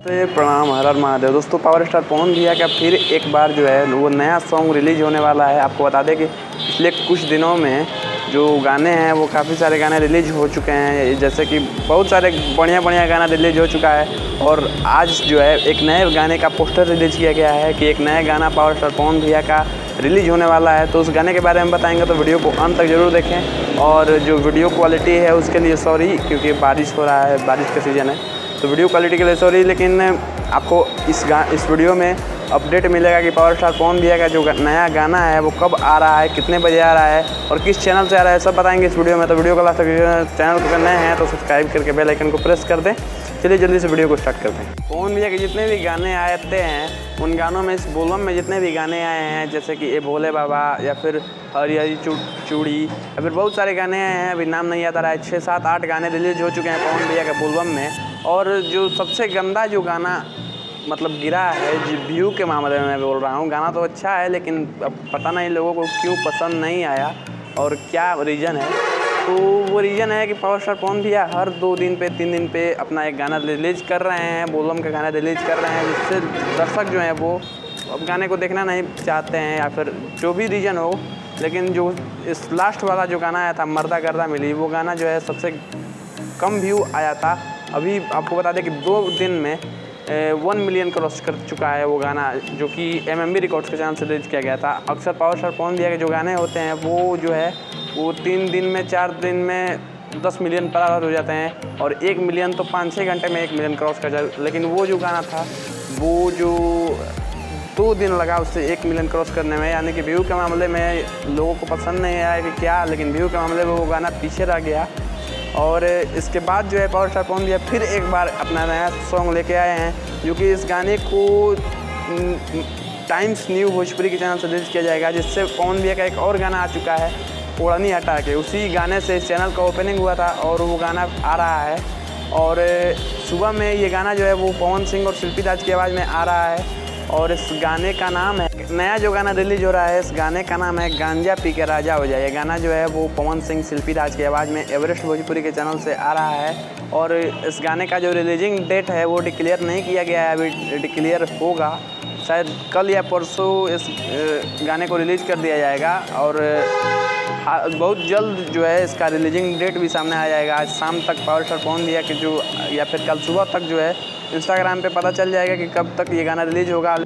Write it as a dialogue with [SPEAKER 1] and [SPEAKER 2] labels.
[SPEAKER 1] तो ये प्रणाम, हर हर महादेव। दोस्तों, पावर स्टार पवन भैया का फिर एक बार जो है वो नया सॉन्ग रिलीज होने वाला है। आपको बता दें कि पिछले कुछ दिनों में जो गाने हैं वो काफ़ी सारे गाने रिलीज हो चुके हैं, जैसे कि बहुत सारे बढ़िया गाना रिलीज हो चुका है। और आज जो है एक नए गाने का पोस्टर रिलीज किया गया है कि एक नया गाना पावर स्टार पवन भैया का रिलीज होने वाला है। तो उस गाने के बारे में बताएंगे, तो वीडियो को अंत तक जरूर देखें। और जो वीडियो क्वालिटी है उसके लिए सॉरी, क्योंकि बारिश हो रहा है, बारिश का सीज़न है, तो वीडियो क्वालिटी के लिए सॉरी। लेकिन आपको इस वीडियो में अपडेट मिलेगा कि पावर स्टार पवन भैया का जो नया गाना है वो कब आ रहा है, कितने बजे आ रहा है और किस चैनल से आ रहा है, सब बताएंगे इस वीडियो में। तो वीडियो को लास्ट तक, चैनल को नए हैं तो सब्सक्राइब करके बेल आइकन को प्रेस कर दें। चलिए जल्दी से वीडियो को स्टार्ट करते हैं। पवन भैया के जितने भी गाने आते हैं उन गानों में, इस बोलबम में जितने भी गाने आए हैं, जैसे कि ए भोले बाबा या फिर हरी हरी चूड़ी या फिर बहुत सारे गाने आए हैं, अभी नाम नहीं आता रहा है। 6, 7, 8 गाने रिलीज हो चुके हैं पवन भैया के बोलबम में। और जो सबसे गंदा जो गाना मतलब गिरा है, जो व्यू के मामले में मैं बोल रहा हूँ, गाना तो अच्छा है लेकिन अब पता नहीं लोगों को क्यों पसंद नहीं आया और क्या रीज़न है। तो वो रीज़न है कि पावर स्टार पवन भैया हर 2 दिन पे 3 दिन पे अपना एक गाना रिलीज कर रहे हैं, बोलबम का गाना रिलीज कर रहे हैं, जिससे दर्शक जो हैं वो अब गाने को देखना नहीं चाहते हैं या फिर जो भी रीज़न हो। लेकिन जो इस लास्ट वाला जो गाना आया था, मर्दा गर्दा मिली, वो गाना जो है सबसे कम व्यू आया था। अभी आपको बता दें कि 2 दिन में 1 मिलियन क्रॉस कर चुका है वो गाना, जो कि MMB रिकॉर्ड्स के चैनल से रिलीज किया गया था। अक्सर पावर स्टार पवन भैया के जो गाने होते हैं वो जो है वो 3 दिन में 4 दिन में 10 मिलियन पार हो जाते हैं, और 1 मिलियन तो 5-6 घंटे में 1 मिलियन क्रॉस कर जाए। लेकिन वो जो गाना था वो जो 2 दिन लगा उससे 1 मिलियन क्रॉस करने में, यानी कि व्यू के मामले में लोगों को पसंद नहीं आया कि क्या, लेकिन व्यू के मामले में वो गाना पीछे रह गया। और इसके बाद जो है पावर स्टार पवन भैया फिर एक बार अपना नया सॉन्ग लेके आए हैं, जो कि इस गाने को टाइम्स न्यू भोजपुरी के चैनल से रिलीज किया जाएगा, जिससे पवन भैया का एक और गाना आ चुका है ओढ़नी हटा के। उसी गाने से इस चैनल का ओपनिंग हुआ था और वो गाना आ रहा है। और सुबह में ये गाना जो है वो पवन सिंह और शिल्पी राज की आवाज़ में आ रहा है। और इस गाने का नाम है, नया जो गाना रिलीज हो रहा है इस गाने का नाम है गांजा पी के राजा हो जाए। ये गाना जो है वो पवन सिंह शिल्पी राज की आवाज़ में एवरेस्ट भोजपुरी के चैनल से आ रहा है। और इस गाने का जो रिलीजिंग डेट है वो डिक्लेयर नहीं किया गया है, अभी डिक्लेयर होगा शायद कल या परसों इस गाने को रिलीज़ कर दिया जाएगा। और बहुत जल्द जो है इसका रिलीजिंग डेट भी सामने आ जाएगा। आज शाम तक पावर स्टार पवन भैया के जो, या फिर कल सुबह तक जो है इंस्टाग्राम पे पता चल जाएगा कि कब तक ये गाना रिलीज होगा।